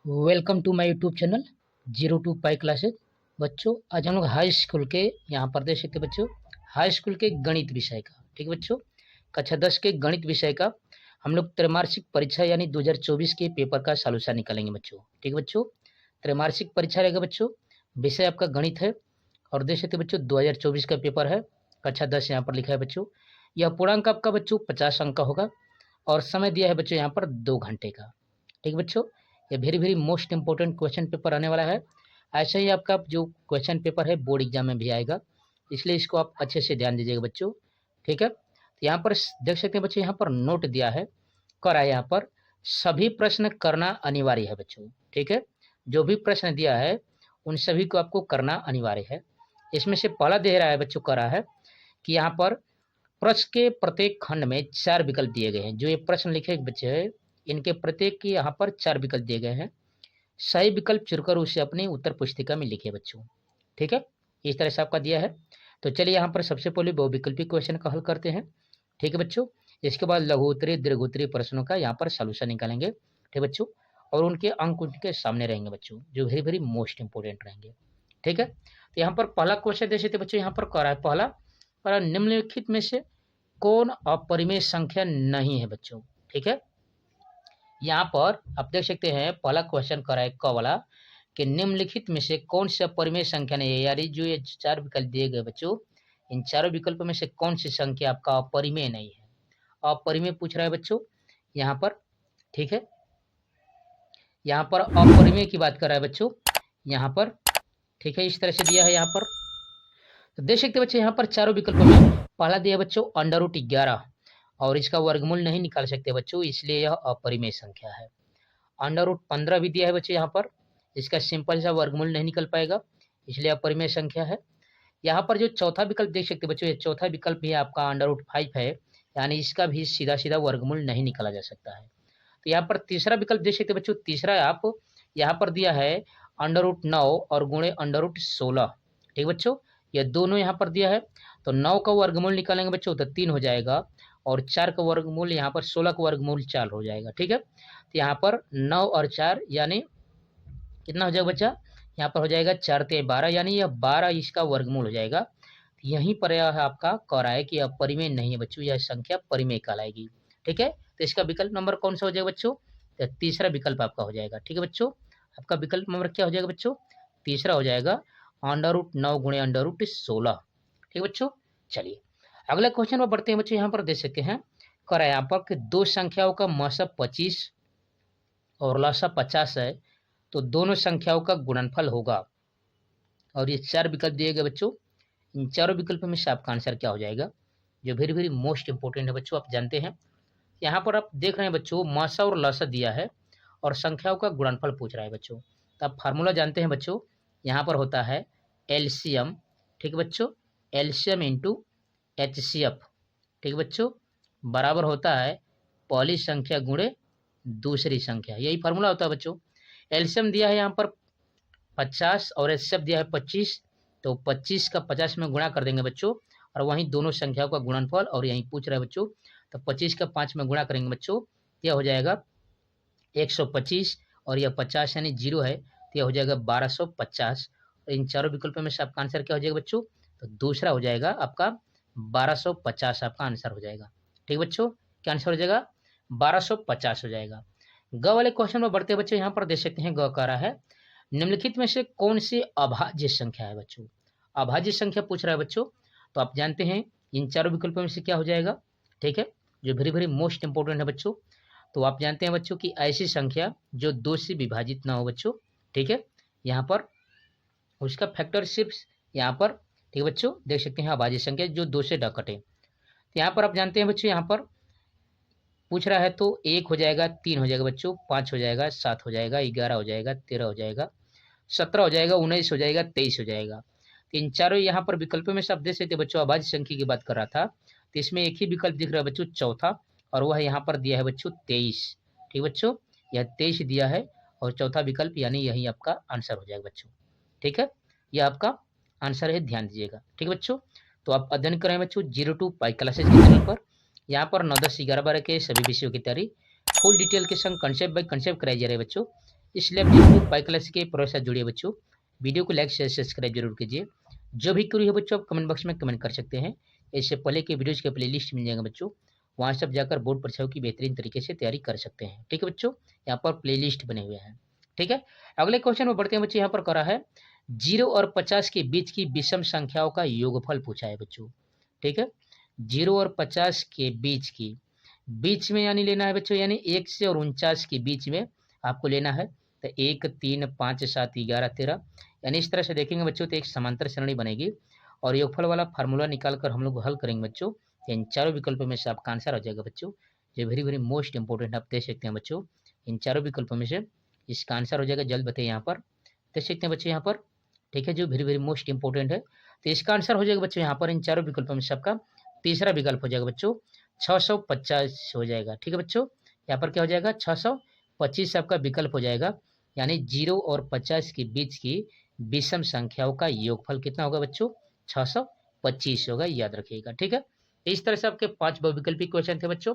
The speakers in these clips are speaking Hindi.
Welcome to my YouTube channel 02 pi classes. बच्चों आज हम लोग हाई स्कूल के यहाँ पर देख सकते बच्चों हाई स्कूल के गणित विषय का, ठीक है बच्चों, कक्षा 10 के गणित विषय का हम लोग त्रैमासिक परीक्षा यानी 2024 के पेपर का सॉल्यूशन निकालेंगे बच्चों। ठीक है बच्चों, त्रैमासिक परीक्षा रहेगा बच्चों, विषय आपका गणित है और देख सकते बच्चों 2024 का पेपर है, कक्षा 10 यहाँ पर लिखा है बच्चों। यह पूर्णांक आपका बच्चों 50 अंक का होगा और समय दिया है बच्चों यहाँ पर 2 घंटे का। ठीक है बच्चों, ये very very most important question paper आने वाला है। ऐसे ही आपका जो क्वेश्चन पेपर है बोर्ड एग्जाम में भी आएगा, इसलिए इसको आप अच्छे से ध्यान दीजिएगा बच्चों। ठीक है, तो यहाँ पर देख सकते हैं बच्चों, यहाँ पर नोट दिया है, करा है यहाँ पर सभी प्रश्न करना अनिवार्य है बच्चों। ठीक है, जो भी प्रश्न दिया है उन सभी को आपको करना अनिवार्य है। इसमें से पहला दे रहा है बच्चों, करा है कि यहाँ पर प्रश्न के प्रत्येक खंड में 4 विकल्प दिए गए हैं। जो ये प्रश्न लिखे बच्चे हैं इनके प्रत्येक के यहाँ पर 4 विकल्प दिए गए हैं, सही विकल्प चुनकर उसे अपनी उत्तर पुस्तिका में लिखे बच्चों। ठीक है, इस तरह से आपका दिया है। तो चलिए यहाँ पर सबसे पहले बहुविकल्पी क्वेश्चन का हल करते हैं। ठीक है बच्चों, इसके बाद लघुत्तरीय दीर्घोत्तरीय प्रश्नों का यहाँ पर सॉल्यूशन निकालेंगे। ठीक बच्चों, और उनके अंक उनके सामने रहेंगे बच्चों, जो वेरी वेरी मोस्ट इंपोर्टेंट रहेंगे। ठीक है, तो यहाँ पर पहला क्वेश्चन देते थे बच्चों, यहाँ पर कह रहा है पहला निम्नलिखित में से कौन अपरिमेय संख्या नहीं है बच्चों। ठीक है, यहाँ पर आप देख सकते हैं पहला क्वेश्चन कर रहा है क वाला कि निम्नलिखित में से कौन सी अपरिमेय संख्या नहीं है, यानी जो ये 4 विकल्प दिए गए बच्चों, इन चारों विकल्पों में से कौन सी संख्या आपका अपरिमेय नहीं है। अपरिमेय पूछ रहा है बच्चों यहाँ पर। ठीक है, यहाँ पर अपरिमेय की बात कर रहा है बच्चों यहाँ पर। ठीक है, इस तरह से दिया है यहाँ पर। तो देख सकते बच्चों यहाँ पर चारों विकल्पों में पहला दिया बच्चों √11 और इसका वर्गमूल नहीं निकाल सकते बच्चों, इसलिए यह अपरिमेय संख्या है। √15 भी दिया है बच्चों यहाँ पर, इसका सिंपल सा वर्गमूल नहीं निकल पाएगा, इसलिए अपरिमेय संख्या है। यहाँ पर जो चौथा विकल्प देख सकते बच्चों, ये चौथा विकल्प भी आपका √5 है, यानी इसका भी सीधा सीधा वर्गमूल नहीं निकाला जा सकता है। तो यहाँ पर तीसरा विकल्प देख सकते बच्चों, तीसरा आप यहाँ पर दिया है √9 और गुणे √16। ठीक बच्चों, ये दोनों यहाँ पर दिया है, तो 9 का वर्गमूल निकालेंगे बच्चों तो 3 हो जाएगा और 4 का वर्गमूल यहाँ पर 16 का वर्गमूल 4 हो जाएगा। ठीक है, तो यहाँ पर 9 और 4 यानी कितना हो जाएगा बच्चा, यहाँ पर हो जाएगा 4 × 12, यानी यह 12 इसका वर्गमूल हो जाएगा। यहीं पर यह आपका कह रहा है कि यह परिमेय नहीं है बच्चों, यह संख्या परिमेय कहलाएगी। ठीक है, तो इसका विकल्प नंबर कौन सा हो जाएगा बच्चों, तो तीसरा विकल्प आपका हो जाएगा। ठीक है बच्चों, आपका विकल्प नंबर क्या हो जाएगा बच्चों, तीसरा हो जाएगा √9 गुणे √16। ठीक बच्चों, चलिए अगला क्वेश्चन में बढ़ते हैं बच्चों। यहाँ पर देख सकते हैं कह रहा है यहाँ पर कि दो संख्याओं का मसब 25 और लसब 50 है, तो दोनों संख्याओं का गुणनफल होगा। और ये 4 विकल्प दिए गए बच्चों, इन चारों विकल्पों में से आपका आंसर क्या हो जाएगा, जो वेरी वेरी मोस्ट इंपोर्टेंट है बच्चों, आप जानते हैं। यहाँ पर आप देख रहे हैं बच्चों मसा और लसा दिया है और संख्याओं का गुणनफल पूछ रहा है बच्चों। तो आप फार्मूला जानते हैं बच्चों, यहाँ पर होता है एलसीएम। ठीक है बच्चों, एलसीएम इंटू HCF। ठीक है बच्चों, बराबर होता है पहली संख्या गुणे दूसरी संख्या, यही फार्मूला होता है बच्चों। एलसीएम दिया है यहाँ पर 50 और HCF दिया है 25, तो 25 का 50 में गुणा कर देंगे बच्चों, और वहीं दोनों संख्याओं का गुणनफल, और यहीं पूछ रहा है बच्चों, तो 25 का 5 में गुणा करेंगे बच्चों, यह हो जाएगा 125 और यह 50 यानी 0 है, तो यह हो जाएगा 1250। इन चारों विकल्पों में से आपका आंसर क्या हो जाएगा बच्चों, तो दूसरा हो जाएगा आपका 1250 आपका आंसर हो जाएगा। ठीक बच्चों, क्या आंसर हो जाएगा, 1250 हो जाएगा। ग वाले क्वेश्चन में बढ़ते बच्चों, यहाँ पर देख सकते हैं ग कह रहा है निम्नलिखित में से कौन सी अभाज्य संख्या है बच्चों। अभाज्य संख्या पूछ रहा है बच्चों, तो आप जानते हैं इन चारों विकल्पों में से क्या हो जाएगा। ठीक है, जो वेरी वेरी मोस्ट इंपोर्टेंट है बच्चों, तो आप जानते हैं बच्चों कि ऐसी संख्या जो 2 से विभाजित ना हो बच्चों। ठीक है, यहाँ पर उसका फैक्टर सिर्फ यहाँ पर, ठीक है बच्चों, देख सकते हैं अभाज्य संख्या जो 2 से न कटे। तो यहाँ पर आप जानते हैं बच्चों, यहाँ पर पूछ रहा है तो 1 हो जाएगा, 3 हो जाएगा बच्चों, 5 हो जाएगा, 7 हो जाएगा, 11 हो जाएगा, 13 हो जाएगा, 17 हो जाएगा, 19 हो जाएगा, 23 हो जाएगा। तो इन चारों यहाँ पर विकल्पों में से आप देख सकते बच्चों, अभाज्य संख्या की बात कर रहा था, तो इसमें एक ही विकल्प दिख रहा है बच्चों चौथा, और वह यहाँ पर दिया है बच्चों 23। ठीक बच्चों, यह 23 दिया है और चौथा विकल्प यानी यही आपका आंसर हो जाएगा बच्चों। ठीक है, यह आपका आंसर है, ध्यान दीजिएगा। ठीक है बच्चों, तो आप अध्ययन करें बच्चों 02 पाई क्लासेज के चैनल पर। यहाँ पर 9, 10, 11, 12 के सभी विषयों की तैयारी फुल डिटेल के संग कंसेप्ट बाय कंसेप्ट कराई जा रही है बच्चों। इसलिए आप यूट्यूब पाई क्लास के प्रो से जुड़िए बच्चों। वीडियो को लाइक शेयर सब्सक्राइब जरूर कीजिए। जो भी क्वेरी हो बच्चों आप कमेंट बॉक्स में कमेंट कर सकते हैं। इससे पहले के वीडियोज़ के प्लेलिस्ट मिल जाएगा बच्चों, वहाँ से आप जाकर बोर्ड परीक्षाओं की बेहतरीन तरीके से तैयारी कर सकते हैं। ठीक है बच्चों, यहाँ पर प्लेलिस्ट बने हुए हैं। ठीक है, अगले क्वेश्चन में बढ़ते हैं बच्चों। यहाँ पर करा है 0 और 50 के बीच की विषम संख्याओं का योगफल पूछा है बच्चों। ठीक है, 0 और 50 के बीच की, बीच में यानी लेना है बच्चों, यानी 1 से और 49 के बीच में आपको लेना है। तो 1, 3, 5, 7, 11, 13, यानी इस तरह से देखेंगे बच्चों तो एक समांतर श्रेणी बनेगी और योगफल वाला फार्मूला निकाल कर हम लोग हल करेंगे बच्चों। इन चारों विकल्पों में से आपका आंसर हो जाएगा बच्चों। ये वेरी वेरी मोस्ट इंपॉर्टेंट आप देख सकते हैं बच्चों। इन चारों विकल्पों में से इसका आंसर हो जाएगा, जल्द बताइए यहाँ पर देख सकते हैं बच्चों यहाँ पर। ठीक है, जो वेरी वेरी मोस्ट इंपॉर्टेंट है, तो इसका आंसर हो जाएगा बच्चों यहाँ पर इन चारों विकल्पों में से आपका तीसरा विकल्प हो जाएगा बच्चों, 650 हो जाएगा। ठीक है बच्चों, यहाँ पर क्या हो जाएगा, 625 आपका विकल्प हो जाएगा। यानी 0 और 50 के बीच की विषम संख्याओं का योगफल कितना होगा बच्चों, 625 होगा, याद रखिएगा। ठीक है, इस तरह से आपके 5 बहुविकल्पी क्वेश्चन थे बच्चों।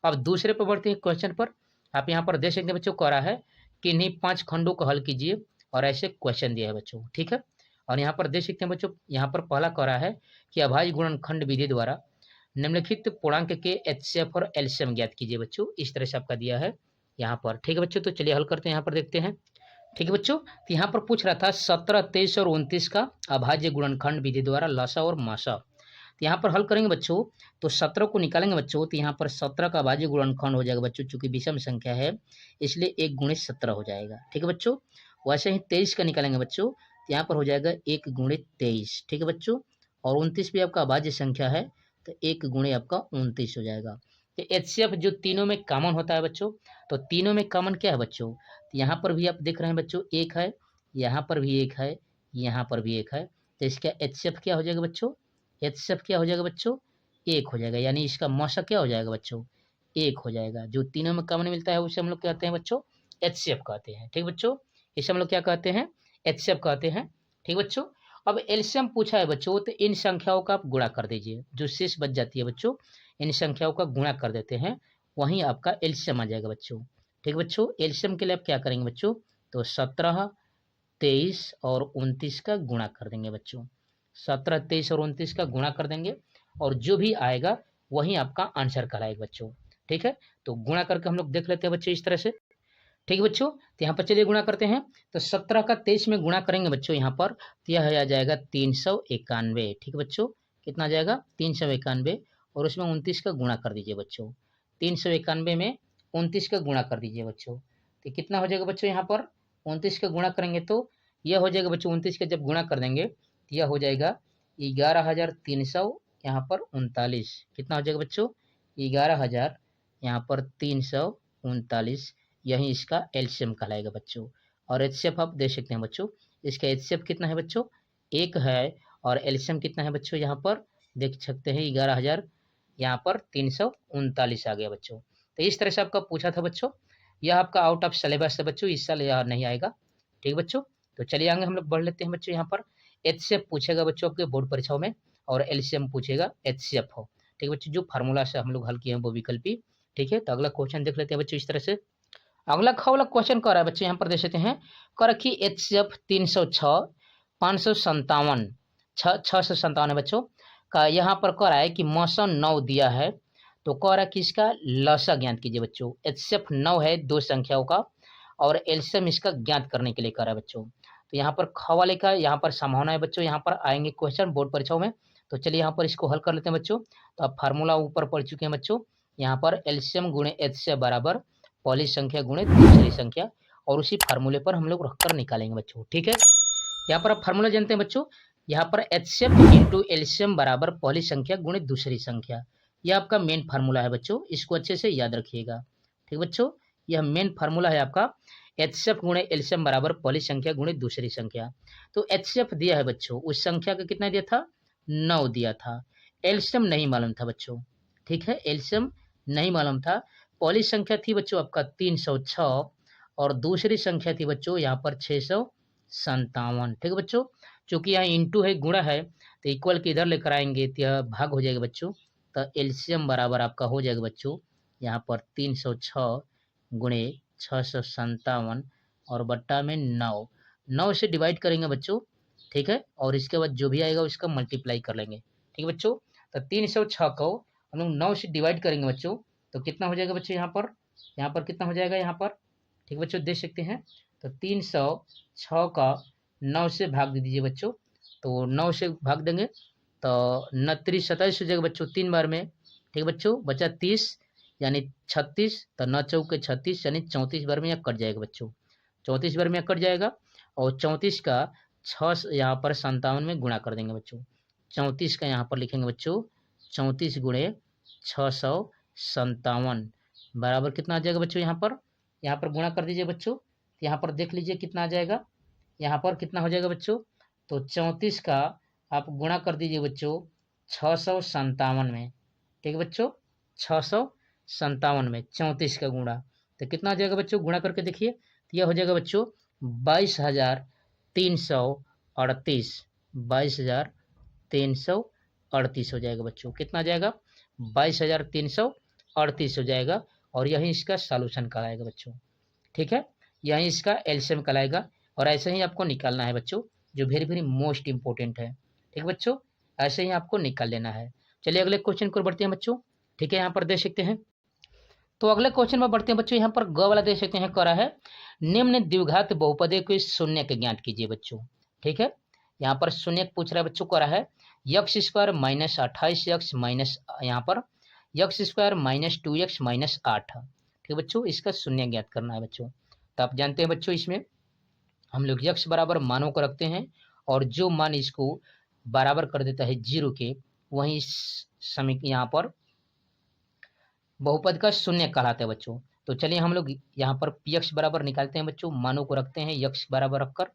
अब दूसरे पर बढ़ते हैं क्वेश्चन पर। आप यहाँ पर देख सकते हैं बच्चों, कह रहा है कि इन्हीं 5 खंडों को हल कीजिए और ऐसे क्वेश्चन दिया है बच्चों। ठीक है, और यहाँ पर देख सकते हैं बच्चों, यहाँ पर पहला कह रहा है कि अभाज्य गुणनखंड विधि द्वारा निम्नलिखित पूर्णांक के एचसीएफ और एलसीएम ज्ञात कीजिए बच्चों। इस तरह से आपका दिया है यहाँ पर। ठीक है बच्चों, तो चलिए हल करते हैं, यहाँ पर देखते हैं। ठीक है बच्चों, तो यहाँ पर पूछ रहा था 17, 23 और 29 का अभाज्य गुणनखंड विधि द्वारा लसा और मासा। तो यहाँ पर हल करेंगे बच्चों, तो 17 को निकालेंगे बच्चों, तो यहाँ पर 17 का अभाज्य गुणनखंड हो जाएगा बच्चों, चूंकि विषम संख्या है इसलिए 1 गुणित 17 हो जाएगा। ठीक है बच्चों, वैसे ही 23 का निकालेंगे बच्चों, तो यहाँ पर हो जाएगा 1 गुणित 23। ठीक है बच्चों, और 29 भी आपका अभाज्य संख्या है तो 1 गुणे आपका 29 हो जाएगा। तो एचसीएफ जो तीनों में कॉमन होता है बच्चों, तो तीनों में कॉमन क्या है बच्चों, तो यहाँ पर भी आप देख रहे हैं बच्चों 1 है, यहाँ पर भी 1 है, यहाँ पर भी 1 है, तो इसका एचसीएफ क्या हो जाएगा बच्चों, एचसीएफ क्या हो जाएगा बच्चों, 1 हो जाएगा। यानी इसका मौसा क्या हो जाएगा बच्चों, 1 हो जाएगा। जो तीनों में कॉमन मिलता है उसे हम लोग कहते हैं बच्चों एचसीएफ कहते हैं। ठीक बच्चों, इसे हम लोग क्या कहते हैं, एचसीएफ कहते हैं। ठीक बच्चों, अब एलसीएम पूछा है बच्चों, तो इन संख्याओं का आप गुणा कर दीजिए, जो शेष बच जाती है बच्चों इन संख्याओं का गुणा कर देते हैं, वहीं आपका एलसीएम आ जाएगा बच्चों। ठीक बच्चों, एलसीएम के लिए आप क्या करेंगे बच्चों, तो 17, 23 और 29 का गुणा कर देंगे बच्चों। 17, 23 और 29 का गुणा कर देंगे और जो भी आएगा वही आपका आंसर कहलाएगा बच्चों। ठीक है, तो गुणा करके हम लोग देख लेते हैं बच्चों इस तरह से। ठीक है बच्चों, तो यहाँ पर चलिए गुणा करते हैं। तो 17 का 23 में गुणा करेंगे बच्चों यहाँ पर, तो यह आ जाएगा 391। ठीक है बच्चों, कितना आ जाएगा 391, और उसमें 29 का गुणा कर दीजिए बच्चों। 391 में 29 का गुणा कर दीजिए बच्चों, तो कितना हो जाएगा बच्चों, यहाँ पर 29 का गुणा करेंगे तो यह हो जाएगा बच्चों, 29 का जब गुणा कर देंगे तो यह हो जाएगा 11,300 यहाँ पर 39। कितना हो जाएगा बच्चों, 11,000 यहाँ पर 339, यही इसका एलसीएम कहलाएगा बच्चों। और एचसीएफ आप देख सकते हैं बच्चों, इसका एचसीएफ कितना है बच्चों, 1 है, और एलसीएम कितना है बच्चों, यहाँ पर देख सकते हैं 11,000 यहाँ पर 339 आ गया बच्चों। तो इस तरह से आपका पूछा था बच्चों, यह आपका आउट ऑफ सिलेबस है बच्चों, इस साल यह नहीं आएगा। ठीक बच्चों, तो चलिए आगे हम लोग बढ़ लेते हैं बच्चों। यहाँ पर एचसीएफ पूछेगा बच्चों आपके बोर्ड परीक्षाओं में, और एलसीएम पूछेगा एचसीएफ हो। ठीक बच्चों, जो फार्मूला से हम लोग हल किए हैं वो विकल्पी। ठीक है, तो अगला क्वेश्चन देख लेते हैं बच्चों इस तरह से। अगला वाला क्वेश्चन कर रहा है बच्चे, यहाँ पर देख सकते हैं, कर रखी एचसीएफ 306, 557, 657 है बच्चों का। यहाँ पर कह रहा है कि मौसम 9 दिया है, तो कह रहा है कि इसका लसा ज्ञात कीजिए बच्चों। एचसीएफ 9 है दो संख्याओं का, और एलसीएम इसका ज्ञात करने के लिए कह रहा है बच्चों। तो यहाँ पर ख वाले का यहाँ पर संभावना है बच्चों, यहाँ पर आएंगे क्वेश्चन बोर्ड परीक्षाओं में। तो चलिए यहाँ पर इसको हल कर लेते हैं बच्चों। तो आप फार्मूला ऊपर पढ़ चुके हैं बच्चों, यहाँ पर एलसीएम गुणे एचसीएफ बराबर पहली संख्या गुणे दूसरी संख्या, और उसी फार्मूले पर हम लोग रखकर निकालेंगे बच्चों। ठीक है, यहाँ पर आप फार्मूला जानते हैं बच्चों, यहाँ पर एचसीएफ इंटू एलसीएम बराबर पहली संख्या गुणे दूसरी संख्या, यह आपका मेन फार्मूला है बच्चों, इसको अच्छे से याद रखिएगा। ठीक बच्चों, यह मेन फार्मूला है आपका, एचसीएफ गुणे एलसीएम बराबर पहली संख्या गुणे दूसरी संख्या। तो एचसीएफ दिया है बच्चों, उस संख्या का कितना दिया था, 9 दिया था। एलसीएम नहीं मालूम था बच्चों। ठीक है, एलसीएम नहीं मालूम था। पहली संख्या थी बच्चों आपका 306, और दूसरी संख्या थी बच्चों यहाँ पर 657। ठीक है बच्चों, चूंकि यहाँ इंटू है, गुणा है, तो इक्वल के इधर लेकर आएंगे तो यह भाग हो जाएगा बच्चों। तो एलसीएम बराबर आपका हो जाएगा बच्चों यहाँ पर 306 गुणे 657 और बट्टा में 9, 9 से डिवाइड करेंगे बच्चों, ठीक है, और इसके बाद जो भी आएगा उसका मल्टीप्लाई कर लेंगे, ठीक है बच्चों। तो 306 को हम लोग 9 से डिवाइड करेंगे बच्चों, तो कितना हो जाएगा बच्चों यहाँ पर कितना हो जाएगा यहाँ पर, ठीक बच्चों देख सकते हैं। तो 306 का 9 से भाग दे दीजिए बच्चों, तो 9 से भाग देंगे तो 29 27 हो जाएगा बच्चों 3 बार में, ठीक है बच्चों। बचा 30 यानी 36, तो 9 चौके 36 यानी 34 बार में यह कट जाएगा बच्चों, 34 बार में कट जाएगा। और 34 का 6 यहाँ पर 57 में गुणा कर देंगे बच्चों, 34 का यहाँ पर लिखेंगे बच्चों 34 गुणे 657 बराबर कितना आ जाएगा बच्चों, यहाँ पर गुणा कर दीजिए बच्चों, यहाँ पर देख लीजिए कितना आ जाएगा, यहाँ पर कितना हो जाएगा बच्चों। तो 34 का आप गुणा कर दीजिए बच्चों 657 में, ठीक है बच्चों, 657 में 34 का गुणा, तो कितना आ जाएगा बच्चों, गुणा करके देखिए, तो यह हो जाएगा बच्चों 22,338, 22,338 हो जाएगा बच्चों, कितना आ जाएगा 22,338 हो जाएगा। और यही इसका सॉल्यूशन कहलाएगा बच्चों, ठीक है, यही इसका एलसीएम कहलाएगा। और ऐसे ही आपको निकालना है बच्चों, जो वेरी वेरी मोस्ट इंपॉर्टेंट है, ठीक है बच्चों, ऐसे ही आपको निकाल लेना है। चलिए अगले क्वेश्चन को बढ़ते हैं बच्चों, ठीक है, यहाँ पर देख सकते हैं। तो अगले क्वेश्चन में बढ़ते हैं बच्चों, यहाँ पर ग वाला देख सकते हैं करा है, निम्न द्विघात बहुपदे को शून्य के ज्ञात कीजिए बच्चों, ठीक है। यहाँ पर शून्य पूछ रहा है बच्चों, करा है x square minus 28x minus यहाँ पर x square minus 2x minus 8, ठीक है बच्चों, इसका शून्य ज्ञात करना है बच्चों। तो आप जानते हैं बच्चों, इसमें हम लोग यक्स बराबर मानों को रखते हैं, और जो मान इसको बराबर कर देता है 0 के, वहीं समीकरण यहाँ पर बहुपद का शून्य कहलाता है बच्चों। तो चलिए हम लोग यहाँ पर px बराबर निकालते हैं बच्चों, मानों को रखते हैं यक्स बराबर रखकर,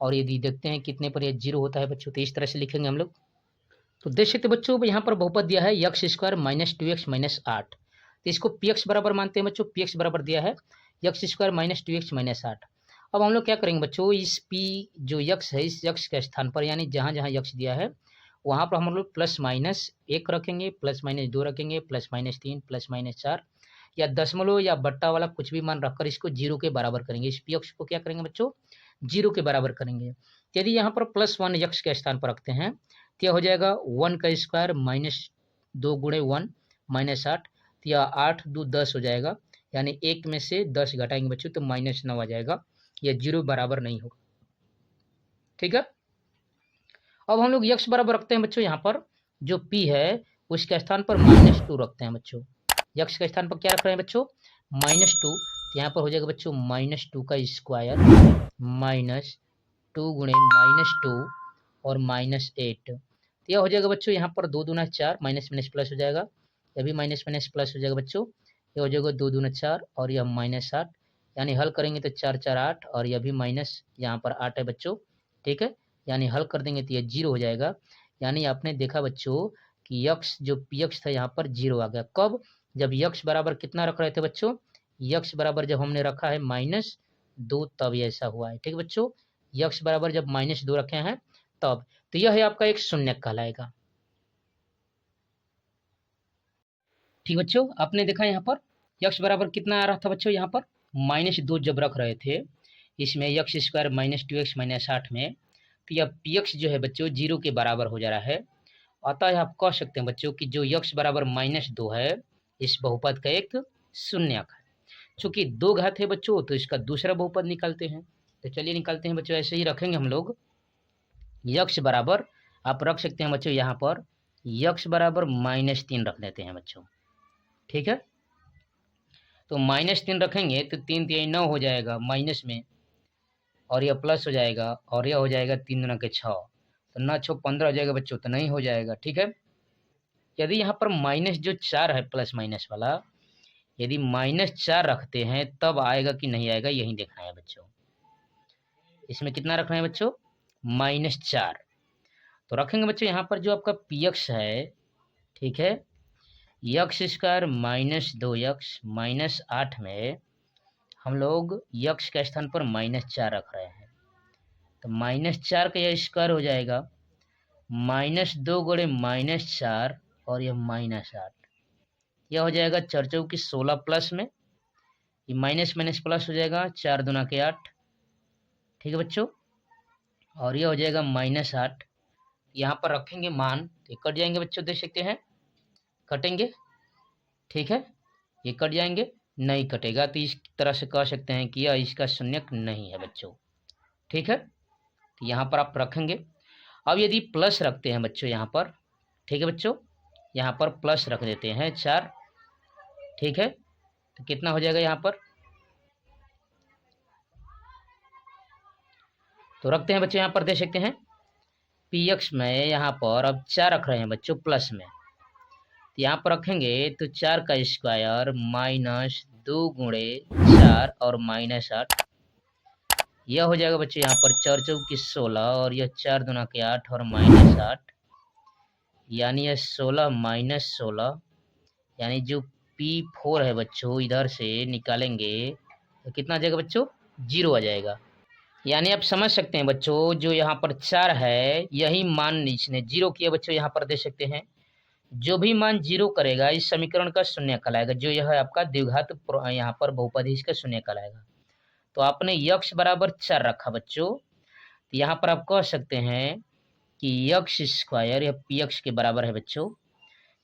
और यदि देखते हैं कितने पर यह 0 होता है बच्चों, तो इस तरह से लिखेंगे हम लोग। तो देख सकते बच्चों, यहाँ पर बहुपद दिया है x square minus 2x minus 8, तो इसको px बराबर मानते हैं बच्चों, px बराबर दिया है x square minus 2x minus 8। अब हम लोग क्या करेंगे बच्चों, इस p जो यक्स है, इस यक्स के स्थान पर यानी जहाँ जहाँ यक्स दिया है वहाँ पर हम लोग प्लस माइनस 1 रखेंगे, प्लस माइनस 2 रखेंगे, प्लस माइनस 3, प्लस माइनस 4, या दशमलव या बट्टा वाला कुछ भी मान रखकर इसको 0 के बराबर करेंगे। इस पी को क्या करेंगे बच्चों, 0 के बराबर करेंगे। यदि यहाँ पर प्लस 1 यक्स के स्थान पर रखते हैं तो यह हो जाएगा 1 का स्क्वायर माइनस 2 गुणे 1 माइनस 8, तो यह 8 2 10 हो जाएगा, यानी 1 में से 10 घटाएंगे बच्चों तो माइनस 9 आ जाएगा, यह 0 बराबर नहीं होगा, ठीक है। अब हम लोग यक्स बराबर रखते हैं बच्चों, यहाँ पर जो p है उसके स्थान पर माइनस 2 रखते हैं बच्चों, यक्स के स्थान पर क्या रख रहे हैं बच्चों, -2, तो यहाँ पर हो जाएगा बच्चों -2 का स्क्वायर माइनस 2 गुणे -2 और -8, तो यह हो जाएगा बच्चों यहाँ पर 2 दूना 4, माइनस माइनस प्लस हो जाएगा, यह भी माइनस माइनस प्लस हो जाएगा बच्चों, यह हो जाएगा 2 दूना 4 और यह -8, यानी हल करेंगे तो 4 4 8 और यह भी माइनस यहाँ पर 8 है बच्चों, ठीक है, यानी हल कर देंगे तो यह 0 हो जाएगा। यानी आपने देखा बच्चों कि यक्स जो px था यहाँ पर 0 आ गया, कब, जब यक्स बराबर कितना रख रहे थे बच्चों, यक्स बराबर जब हमने रखा है -2 तब ऐसा हुआ है, ठीक है बच्चों, यक्स बराबर जब -2 रखे हैं तब, तो यह है आपका एक शून्य कहलाएगा, ठीक बच्चों। आपने देखा यहाँ पर यक्स बराबर कितना आ रहा था बच्चों, यहाँ पर -2 जब रख रहे थे इसमें यक्स स्क्वायर -2x -8 में, तो यह px जो है बच्चों 0 के बराबर हो जा रहा है। अतः आप कह सकते हैं बच्चों कि जो यक्स बराबर -2 है इस बहुपद का एक शून्यक है। चूंकि 2 घात है बच्चों तो इसका दूसरा बहुपद निकालते हैं, तो चलिए निकालते हैं बच्चों, ऐसे ही रखेंगे हम लोग यक्स बराबर, आप रख सकते हैं बच्चों यहाँ पर यक्स बराबर -3 रख देते हैं बच्चों, ठीक है। तो -3 रखेंगे तो 3 3 9 हो जाएगा माइनस में, और यह प्लस हो जाएगा, और यह हो जाएगा 3 दूना के 6, तो 9 6 15 हो जाएगा बच्चों, तो नहीं हो जाएगा, ठीक है। यदि यहाँ पर माइनस जो 4 है प्लस माइनस वाला, यदि -4 रखते हैं तब आएगा कि नहीं आएगा यही देखना है बच्चों। इसमें कितना रखना है बच्चों, -4, तो रखेंगे बच्चों यहाँ पर जो आपका px है, ठीक है, यक्स स्क्वायर -2x -8 में हम लोग यक्स के स्थान पर -4 रख रहे हैं, तो -4 का यह स्क्वायर हो जाएगा -2 गुणे -4 और यह -8, यह हो जाएगा 4 4 की 16 प्लस में, ये माइनस माइनस प्लस हो जाएगा, 4 दूना के 8 ठीक है बच्चों। और ये हो जाएगा -8, यहाँ पर रखेंगे मान तो ये कट जाएंगे बच्चों, देख सकते हैं कटेंगे, ठीक है, ये कट जाएंगे, नहीं कटेगा तो इस तरह से कह सकते हैं कि यह इसका शून्यक नहीं है बच्चों, ठीक है। तो यहाँ पर आप रखेंगे। अब यदि प्लस रखते हैं बच्चों यहाँ पर, ठीक है बच्चों, यहाँ पर प्लस रख देते हैं 4, ठीक है, तो कितना हो जाएगा यहाँ पर, तो रखते हैं बच्चों, यहाँ पर देख सकते हैं px में यहाँ पर अब 4 रख रहे हैं बच्चों प्लस में, तो यहाँ पर रखेंगे तो 4 का स्क्वायर -2 गुणे 4 और -8, यह हो जाएगा बच्चों यहाँ पर 4 चौकी 16 और यह 4 दूना के 8 और -8, यानी यह 16 -16, यानी जो P4 है बच्चों इधर से निकालेंगे तो कितना आ जाएगा बच्चों, 0 आ जाएगा। यानी आप समझ सकते हैं बच्चों, जो यहाँ पर 4 है यही मान इसने 0 किया बच्चों, यहाँ पर देख सकते हैं जो भी मान 0 करेगा इस समीकरण का शून्य कहलाएगा, जो यह है आपका द्विघात यहाँ पर बहुपदी इसका शून्य कहलाएगा। तो आपने यक्ष बराबर 4 रखा बच्चों, तो यहाँ पर आप कह सकते हैं कि यक्ष स्क्वायर यह px के बराबर है बच्चों,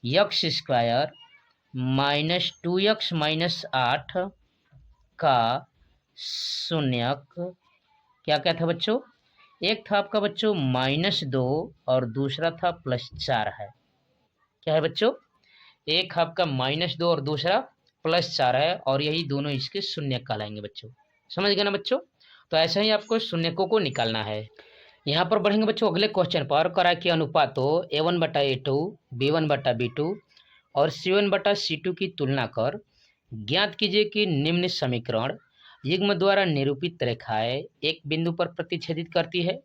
यक्ष स्क्वायर -2x - 8 का शून्यक क्या क्या था बच्चों, एक था आपका बच्चों -2 और दूसरा था +4 है, क्या है बच्चों, एक आपका -2 और दूसरा +4 है, और यही दोनों इसके शून्य कहलाएंगे बच्चों, समझ गए ना बच्चों। तो ऐसा ही आपको शून्यकों को निकालना है। यहाँ पर बढ़ेंगे बच्चों अगले क्वेश्चन पर, करा कि अनुपातों A1/A2, B1/B2 और C1/C2 की तुलना कर ज्ञात कीजिए कि निम्न समीकरण युग्म द्वारा निरूपित रेखाएं एक बिंदु पर प्रतिच्छेदित करती है,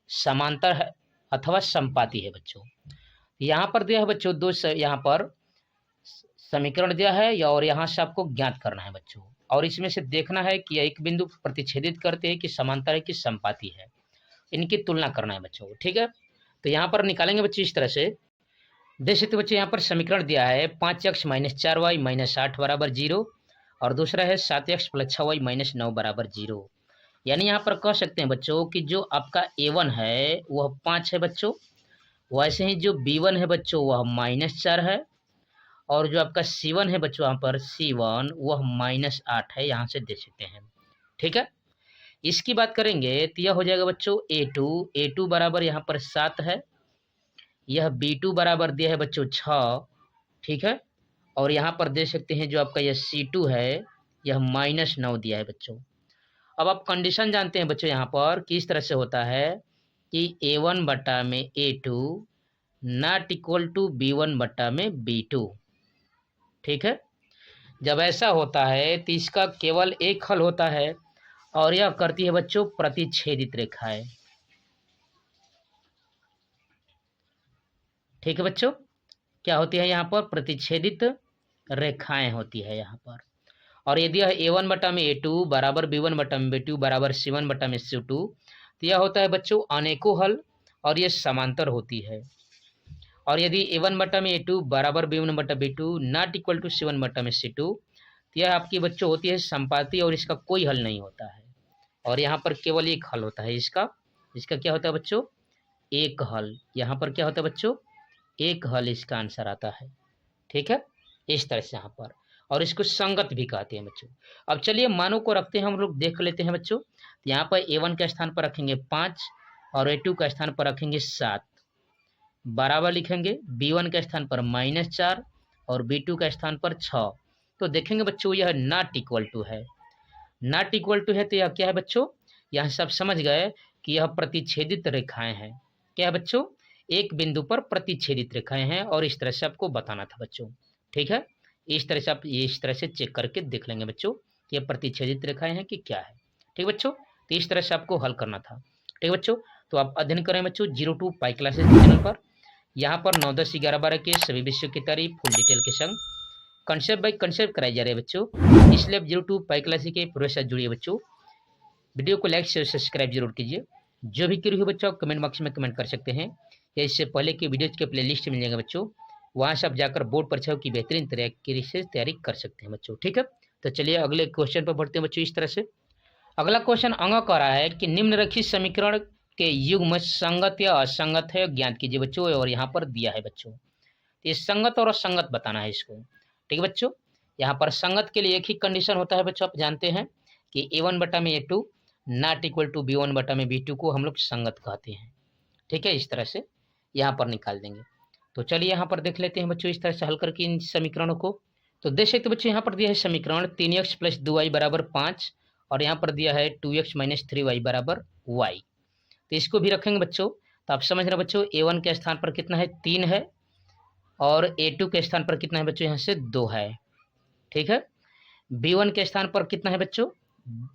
समांतर है अथवा संपाती है बच्चों। यहाँ पर दिया है बच्चों दो यहाँ पर समीकरण दिया है और यहाँ से आपको ज्ञात करना है बच्चों, और इसमें से देखना है कि एक बिंदु प्रतिच्छेदित करते हैं कि समांतर है कि संपाती है, इनकी तुलना करना है बच्चों, ठीक है। तो यहाँ पर निकालेंगे बच्चों इस तरह से, देख सकते बच्चों यहाँ पर समीकरण दिया है 5x - 4y - 8 बराबर 0 और दूसरा है 7x + 6y - 9 बराबर 0। यानी यहाँ पर कह सकते हैं बच्चों कि जो आपका A1 है वह 5 है बच्चों, वैसे ही जो B1 है बच्चों वह -4 है, और जो आपका C1 है बच्चों यहाँ पर C1 वह -8 है, यहाँ से देख सकते हैं, ठीक है। इसकी बात करेंगे तो यह हो जाएगा बच्चों A2 बराबर यहाँ पर 7 है, यह B2 बराबर दिया है बच्चों 6, ठीक है, और यहाँ पर देख सकते हैं जो आपका यह C2 है यह -9 दिया है बच्चों। अब आप कंडीशन जानते हैं बच्चों यहाँ पर किस तरह से होता है कि A1 बटा में A2 not equal to B1 बटा में B2, ठीक है। जब ऐसा होता है तो इसका केवल एक हल होता है और यह करती है बच्चों प्रतिच्छेदित रेखाएं, ठीक है बच्चों, क्या होती है यहाँ पर प्रतिच्छेदित रेखाएं होती है यहाँ पर। और यदि यह A1 बटा में A2 बराबर B1 बटा में B2 बराबर C1 बटा में C2, तो यह होता है बच्चों अनेकों हल और ये समांतर होती है। और यदि A1 बटा में A2 बराबर B1 बटा B2 not equal to C1 बटा में C2, तो यह आपकी बच्चों होती है संपाती और इसका कोई हल नहीं होता है, और यहाँ पर केवल एक हल होता है इसका क्या होता है बच्चों, एक हल, यहाँ पर क्या होता है बच्चों, एक हल इसका आंसर आता है, ठीक है, इस तरह से यहाँ पर, और इसको संगत भी कहते हैं बच्चों। अब चलिए मानों को रखते हैं हम लोग, देख लेते हैं बच्चों। यहाँ पर A1 के स्थान पर रखेंगे 5 और A2 का स्थान पर रखेंगे 7, बराबर लिखेंगे B1 के स्थान पर -4 और B2 का स्थान पर 6। तो देखेंगे बच्चों यह नॉट इक्वल टू है, नॉट इक्वल टू है तो यह क्या है बच्चों, यह सब समझ गए कि यह प्रतिच्छेदित रेखाएं हैं, क्या है बच्चों, एक बिंदु पर प्रतिच्छेदित रेखाएं हैं, और इस तरह से आपको बताना था बच्चों, ठीक है। इस तरह से आप इस तरह से चेक करके देख लेंगे बच्चों कि ये प्रतिच्छेदित रेखाएं हैं कि क्या है, ठीक बच्चों। तो इस तरह से आपको हल करना था, ठीक बच्चों। तो आप अध्ययन करें बच्चों 0 to पाई क्लासेस चैनल पर, यहाँ पर 9, 10, 11, 12 के सभी विषयों की तारीफ फुल डिटेल के संग कंसेप्ट बाय कंसेप्ट कराई जा रही है बच्चों, इसलिए आप 0 to पाई क्लासेस के पूरे साथ जुड़िए बच्चों। वीडियो को लाइक शेयर सब्सक्राइब जरूर कीजिए, जो भी क्वेरी हो बच्चों आप कमेंट बॉक्स में कमेंट कर सकते हैं, या इससे पहले की वीडियोज के प्लेलिस्ट मिल जाएगा बच्चों, वहाँ से आप जाकर बोर्ड परीक्षाओं की बेहतरीन तरीके से तैयारी कर सकते हैं बच्चों, ठीक है। तो चलिए अगले क्वेश्चन पर बढ़ते हैं बच्चों इस तरह से। अगला क्वेश्चन अंग कह रहा है कि निम्नलिखित समीकरण के युग्म संगत या असंगत है, ज्ञात कीजिए बच्चों। और यहाँ पर दिया है बच्चों, तो ये संगत और असंगत बताना है इसको। ठीक है बच्चों, यहाँ पर संगत के लिए एक ही कंडीशन होता है बच्चों, आप जानते हैं कि A1 बटा में A2 not equal to B1 बटा में B2 को हम लोग संगत कहते हैं। ठीक है, इस तरह से यहाँ पर निकाल देंगे। तो चलिए यहाँ पर देख लेते हैं बच्चों इस तरह से हल करके इन समीकरणों को। तो देख सकते बच्चों यहाँ पर दिया है समीकरण 3x प्लस 2y बराबर 5 और यहाँ पर दिया है 2x माइनस 3y बराबर y। तो इसको भी रखेंगे बच्चों। तो आप समझ रहे बच्चों A1 के स्थान पर कितना है 3 है और A2 के स्थान पर कितना है बच्चों यहाँ से 2 है। ठीक है, B1 के स्थान पर कितना है बच्चों,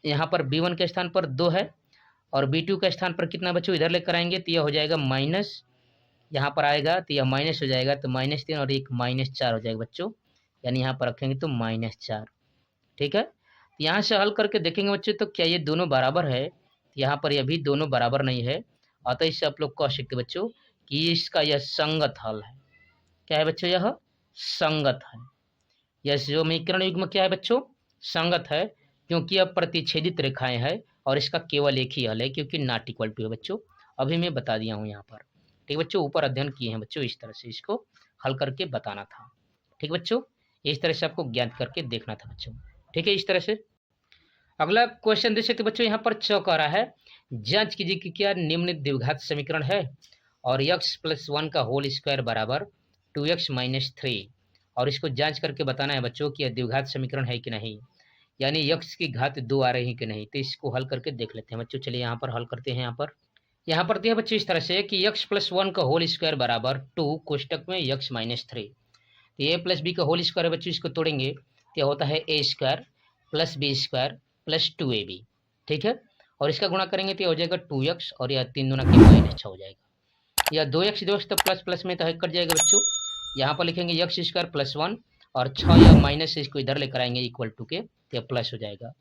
यहाँ पर B1 के स्थान पर 2 है और B2 के स्थान पर कितना बच्चों इधर लेकर आएंगे तो यह हो जाएगा माइनस, यहाँ पर आएगा तो यह माइनस हो जाएगा, तो -3 और एक -4 हो जाएगा बच्चों, यानी यहाँ पर रखेंगे तो -4। ठीक है, तो यहाँ से हल करके देखेंगे बच्चों तो क्या ये दोनों बराबर है, यहाँ पर यह भी दोनों बराबर नहीं है, अतः इससे आप लोग कह सकते बच्चों कि इसका यह संगत हल है। क्या है बच्चों, यह संगत है। यह समीकरण युग्म क्या है बच्चों, संगत है, क्योंकि अब प्रतिच्छेदित रेखाएं हैं और इसका केवल एक ही हल है क्योंकि नॉट इक्वल टू है बच्चों। अभी मैं बता दिया हूँ यहाँ पर। ठीक बच्चों, ऊपर अध्ययन किए हैं बच्चों, इस तरह से इसको हल करके बताना था। ठीक बच्चों, इस तरह से आपको ज्ञात करके देखना था बच्चों। ठीक है, इस तरह से अगला क्वेश्चन देख सकते बच्चों, यहाँ पर च कह रहा है जांच कीजिए कि क्या निम्न द्विघात समीकरण है और x प्लस 1 का होल स्क्वायर बराबर 2x माइनस 3, और इसको जांच करके बताना है बच्चों कि यह द्विघात समीकरण है कि नहीं, यानी x की घात 2 आ रही है कि नहीं। तो इसको हल करके देख लेते हैं बच्चों। चलिए यहाँ पर हल करते हैं। यहाँ पर दिया बच्चों इस तरह से कि x प्लस 1 का होल स्क्वायर बराबर 2 कोष्टक में x माइनस 3। तो a प्लस बी का होल स्क्वायर है बच्चों, इसको तोड़ेंगे तो होता है a square plus b square plus 2ab। ठीक है, और इसका गुणा करेंगे तो हो जाएगा 2x और यह 3 दूना के -6 हो जाएगा। यह 2x दोस्त तो प्लस प्लस में तो कट जाएगा बच्चों। यहाँ पर लिखेंगे x स्क्वायर प्लस 1 और 6 या माइनस से इसको इधर लेकर आएंगे इक्वल टू के, तो प्लस हो जाएगा।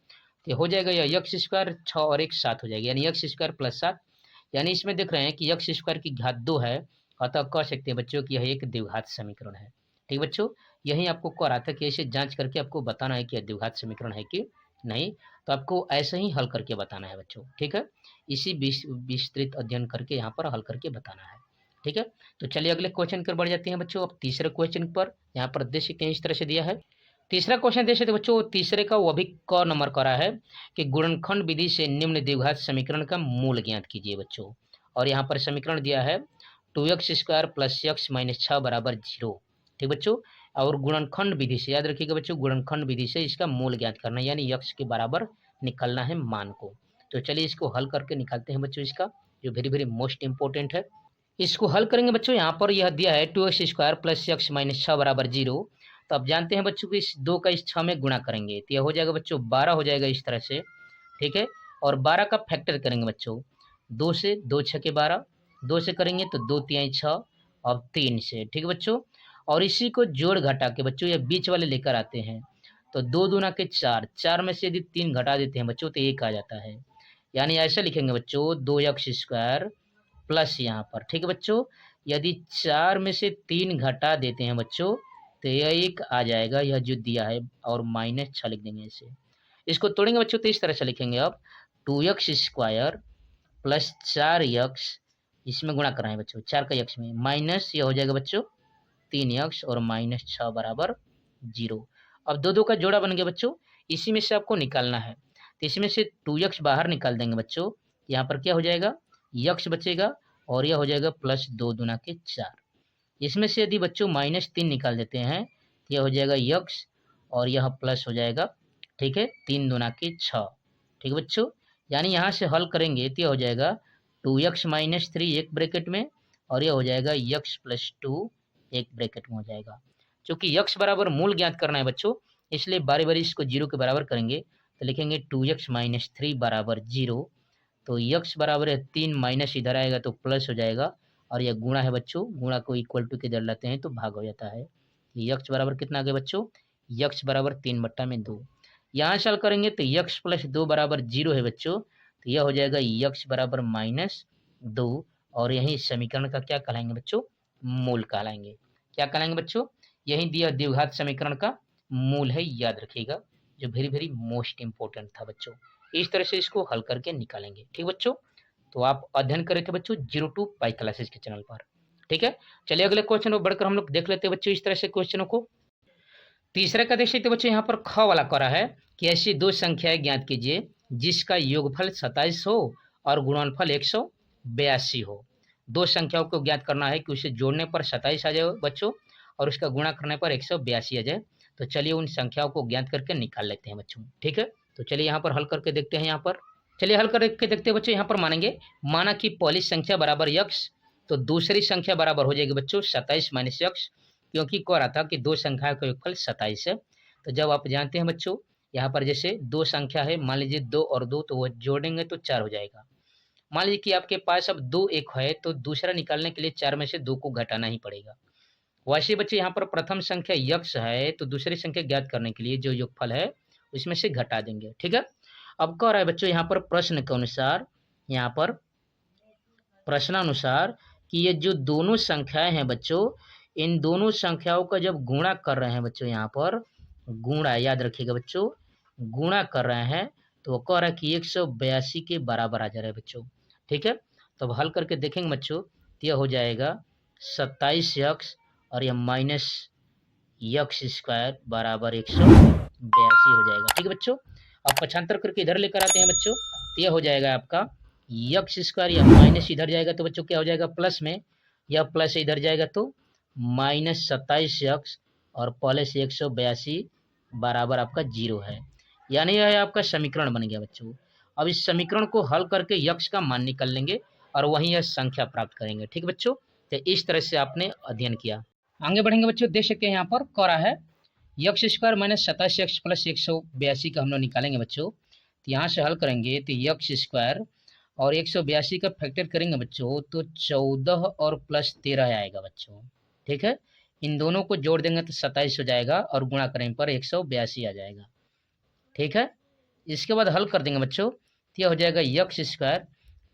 तो हो जाएगा यह x स्क्वायर 6 और 1 7 हो जाएगा, यानी x स्क्वायर प्लस 7, यानी इसमें देख रहे हैं कि x स्क्वायर की घात 2 है, अतः कह सकते हैं बच्चों कि यह एक द्विघात समीकरण है। ठीक बच्चों, यही आपको कह रहा था कि ऐसे जांच करके आपको बताना है कि यह द्विघात समीकरण है कि नहीं, तो आपको ऐसे ही हल करके बताना है बच्चों। ठीक है, इसी विस्तृत अध्ययन करके यहाँ पर हल करके बताना है। ठीक है, तो चलिए अगले क्वेश्चन पर बढ़ जाते हैं बच्चों। अब तीसरे क्वेश्चन पर यहाँ पर देख सकते हैं इस तरह से दिया है। तीसरा क्वेश्चन देख सकते बच्चों, तीसरे का वो भी क नंबर का रहा है कि गुणनखंड विधि से निम्न द्विघात समीकरण का मूल ज्ञात कीजिए बच्चों। और यहाँ पर समीकरण दिया है 2x square plus x minus 6 बराबर 0। ठीक बच्चों, और गुणनखंड विधि से, याद रखिएगा बच्चों, गुणनखंड विधि से इसका मूल ज्ञात करना है, यानी x के बराबर निकालना है मान को। तो चलिए इसको हल करके निकालते हैं बच्चों, इसका जो वेरी वेरी मोस्ट इंपॉर्टेंट है। इसको हल करेंगे बच्चों। यहाँ पर यह दिया है 2x square plus x minus 6 बराबर 0। तो अब जानते हैं बच्चों कि इस 2 का इस 6 में गुणा करेंगे तो यह हो जाएगा बच्चों 12 हो जाएगा इस तरह से। ठीक है, और 12 का फैक्टर करेंगे बच्चों, 2 से, 2 6 के 12, 2 से करेंगे तो 2 3 6 और 3 से। ठीक है बच्चों, और इसी को जोड़ घटा के बच्चों ये बीच वाले लेकर आते हैं, तो 2 दूना के 4, 4 में से यदि 3 घटा देते हैं बच्चों तो 1 आ जाता है, यानी ऐसे लिखेंगे बच्चों 2x स्क्वायर प्लस यहाँ पर। ठीक है बच्चों, यदि 4 में से 3 घटा देते हैं बच्चों तो यह 1 आ जाएगा, यह जो दिया है, और -6 लिख देंगे ऐसे। इसको तोड़ेंगे बच्चों तो इस तरह से लिखेंगे अब 2x स्क्वायर प्लस 4x, इसमें गुणा करना है बच्चों 4 का x में, माइनस यह हो जाएगा बच्चों 3x और -6 बराबर 0। अब 2 2 का जोड़ा बन गया बच्चों, इसी में से आपको निकालना है, तो इसमें से 2x बाहर निकाल देंगे बच्चों, यहाँ पर क्या हो जाएगा x बचेगा और यह हो जाएगा प्लस 2 दूना के 4। इसमें से यदि बच्चों -3 निकाल देते हैं तो यह हो जाएगा x और यह प्लस हो जाएगा। ठीक है, 3 दूना के 6। ठीक है बच्चों, यानी यहाँ से हल करेंगे तो यह हो जाएगा 2x माइनस 3 एक ब्रैकेट में और यह हो जाएगा x प्लस 2 एक ब्रैकेट में हो जाएगा। क्योंकि x बराबर मूल ज्ञात करना है बच्चों, इसलिए बारी बारी इसको 0 के बराबर करेंगे, तो लिखेंगे 2x माइनस 3 बराबर 0। तो x बराबर है 3, माइनस इधर आएगा तो प्लस हो जाएगा, और यह गुणा है बच्चों, गुणा को इक्वल टू के इधर लाते हैं तो भाग हो जाता है। x बराबर कितना आ गया बच्चों, x बराबर 3/2। यहाँ से हल करेंगे तो x प्लस 2 बराबर 0 है बच्चों, तो यह हो जाएगा x बराबर -2, और यही समीकरण का क्या कहलाएंगे बच्चों, मूल कहलाएंगे। क्या कहलाएंगे बच्चों, यही दिया द्विघात समीकरण का मूल है, याद रखिएगा, जो वेरी वेरी मोस्ट इंपॉर्टेंट था बच्चों। इस तरह से इसको हल करके निकालेंगे। ठीक बच्चों, तो आप अध्ययन करेंगे बच्चों 02 पाई क्लासेस के चैनल पर। ठीक है, चलिए अगले क्वेश्चन को बढ़कर हम लोग देख लेते हैं बच्चों इस तरह से क्वेश्चनों को। तीसरा का देख सकते बच्चों, यहाँ पर ख वाला करा है कि ऐसी दो संख्याएं ज्ञात कीजिए जिसका योगफल 27 हो और गुणनफल 182 हो। दो संख्याओं को ज्ञात करना है कि उसे जोड़ने पर 27 आ जाए बच्चों और उसका गुणा करने पर 182 आ जाए। तो चलिए उन संख्याओं को ज्ञात करके निकाल लेते हैं बच्चों। ठीक है, तो चलिए यहाँ पर हल करके देखते हैं। यहाँ पर चलिए हल करके देखते हैं बच्चों। यहाँ पर मानेंगे, माना कि पहली संख्या बराबर यक्स, तो दूसरी संख्या बराबर हो जाएगी बच्चों 27 माइनस यक्स, क्योंकि कह रहा था कि दो संख्या का योगफल 27 है। तो जब आप जानते हैं बच्चों, यहाँ पर जैसे दो संख्या है, मान लीजिए 2 और 2, तो वो जोड़ेंगे तो 4 हो जाएगा। मान लीजिए कि आपके पास अब 2 1 है, तो दूसरा निकालने के लिए 4 में से 2 को घटाना ही पड़ेगा। वैसे बच्चे यहाँ पर प्रथम संख्या यक्स है, तो दूसरी संख्या ज्ञात करने के लिए जो योगफल है उसमें से घटा देंगे। ठीक है, अब कह रहा है बच्चों यहाँ पर प्रश्न के अनुसार, यहाँ पर प्रश्नानुसार कि ये जो दोनों संख्याएं हैं बच्चों, इन दोनों संख्याओं का जब गुणा कर रहे हैं बच्चों, यहाँ पर गुणा, याद रखिएगा बच्चों, गुणा कर रहे हैं, तो वो कह रहा है कि 182 के बराबर आ जा रहा है बच्चों। ठीक है, तो अब हल करके देखेंगे बच्चों, तो यह हो जाएगा 27 यक्स और यह माइनस यक्स स्क्वायर बराबर 182 हो जाएगा। ठीक है बच्चों, अब पक्षांतर करके इधर लेकर आते हैं बच्चों, तो यह हो जाएगा आपका यक्स स्क्वायर, या माइनस इधर जाएगा तो बच्चों क्या हो जाएगा प्लस में, या प्लस इधर जाएगा तो माइनस 27 यक्स और पहले से 182 बराबर आपका 0 है। यानी यह आपका समीकरण बन गया बच्चों। अब इस समीकरण को हल करके यक्स का मान निकाल लेंगे और वहीं यह संख्या प्राप्त करेंगे। ठीक है बच्चों, तो इस तरह से आपने अध्ययन किया। आगे बढ़ेंगे बच्चों, देख सकते हैं यहाँ पर कह रहा है x square minus 27 x plus 182 का हम लोग निकालेंगे बच्चों। तो यहाँ से हल करेंगे तो यक्स स्क्वायर और 182 का फैक्टर करेंगे बच्चों, तो 14 और प्लस 13 आएगा बच्चों। ठीक है, इन दोनों को जोड़ देंगे तो 27 हो जाएगा और गुणा करेंगे पर 182 आ जाएगा। ठीक है, इसके बाद हल कर देंगे बच्चों, तो यह हो जाएगा x square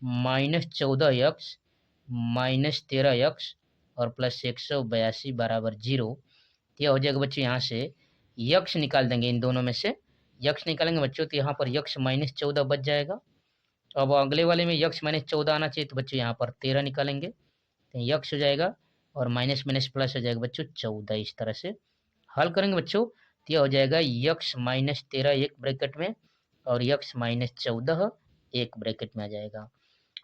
minus 14 x minus 13 x और प्लस 182 बराबर 0। तो यह हो जाएगा बच्चों, यहाँ से यक्स निकाल देंगे, इन दोनों में से यक्स निकालेंगे बच्चों, तो यहाँ पर यक्स माइनस 14 बच जाएगा। अब अगले वाले में यक्स माइनस 14 आना चाहिए, तो बच्चों यहाँ पर 13 निकालेंगे, तो यक्स हो जाएगा और माइनस माइनस प्लस हो जाएगा बच्चों 14। इस तरह से हल करेंगे बच्चों, तो यह हो जाएगा यक्स माइनस 13 एक ब्रैकेट में और यक्स माइनस 14 एक ब्रैकेट में आ जाएगा।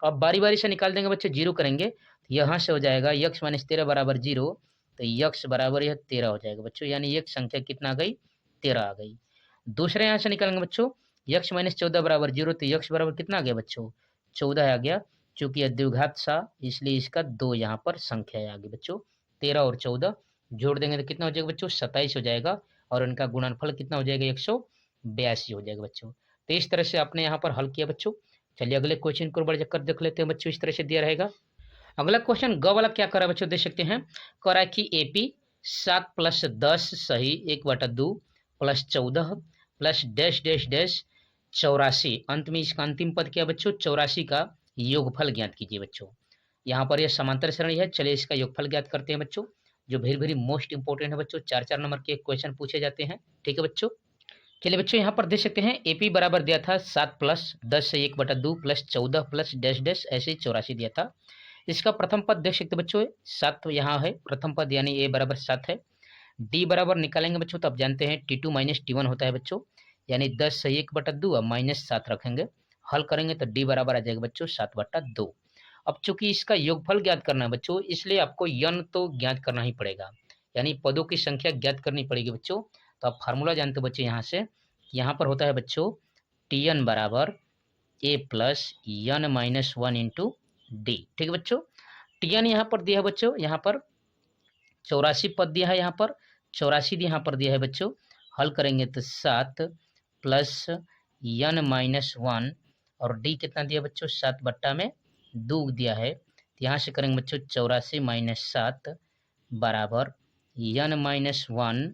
अब बारी बारी से निकाल देंगे बच्चों, 0 करेंगे, तो यहाँ से हो जाएगा यक्स माइनस 13 बराबर 0, तो यक्स बराबर यह 13 हो जाएगा बच्चों, यानी एक संख्या कितना आ गई 13 आ गई। दूसरे यहाँ से निकालेंगे बच्चों, यक्स माइनस 14 बराबर 0, तो यक्स बराबर कितना आ गया बच्चों 14 आ गया। चूंकि यह द्विघात सा इसलिए इसका 2 यहाँ पर संख्या आ गई बच्चों। 13 और 14 जोड़ देंगे तो कितना हो जाएगा बच्चों 27 हो जाएगा और इनका गुणनफल कितना हो जाएगा 182 हो जाएगा बच्चों। तो इस तरह से आपने यहाँ पर हल किया बच्चों। चलिए अगले क्वेश्चन को बढ़ कर देख लेते हैं बच्चों, इस तरह से दिया रहेगा। अगला क्वेश्चन ग वाला क्या करा बच्चों, देख सकते हैं, कह रहा है कि एपी 7 प्लस 10 सही 1/2 plus 14 plus dash dash dash 84, अंत में इसका अंतिम पद क्या बच्चों 84 का योगफल ज्ञात कीजिए बच्चों। यहाँ पर यह समांतर श्रेणी है। चलिए इसका योगफल ज्ञात करते हैं बच्चों, जो वेरी वेरी मोस्ट इंपोर्टेंट है बच्चों। 4 नंबर के क्वेश्चन पूछे जाते हैं। ठीक है बच्चों, चलिए बच्चों यहाँ पर देख सकते हैं एपी बराबर दिया था 7 प्लस 10 से 1/2 प्लस 14 प्लस डैश डैश ऐसे 84 दिया था। इसका प्रथम पद देख सकते बच्चों 7 यहाँ है प्रथम पद, यानी ए बराबर 7 है। डी बराबर निकालेंगे बच्चों, तो आप जानते हैं T2 माइनस T1 होता है बच्चों, यानी 10 से 1/2 और माइनस 7 रखेंगे, हल करेंगे तो डी बराबर आ जाएगा बच्चों 7/2। अब चूंकि इसका योगफल ज्ञात करना है बच्चों, इसलिए आपको यन तो ज्ञात करना ही पड़ेगा, यानी पदों की संख्या ज्ञात करनी पड़ेगी बच्चों। तो आप फार्मूला जानते हो बच्चों, यहाँ पर होता है बच्चों Tn बराबर a plus n minus 1 into d. ठीक है बच्चों, Tn यहाँ पर दिया है बच्चों, यहाँ पर 84 पद दिया है, यहाँ पर 84 यहाँ पर दिया है बच्चों। हल करेंगे तो 7 प्लस यन माइनस 1 और डी कितना दिया बच्चों 7/2 दिया है। तो यहाँ से करेंगे बच्चों 84 माइनस 7 बराबर यन माइनस 1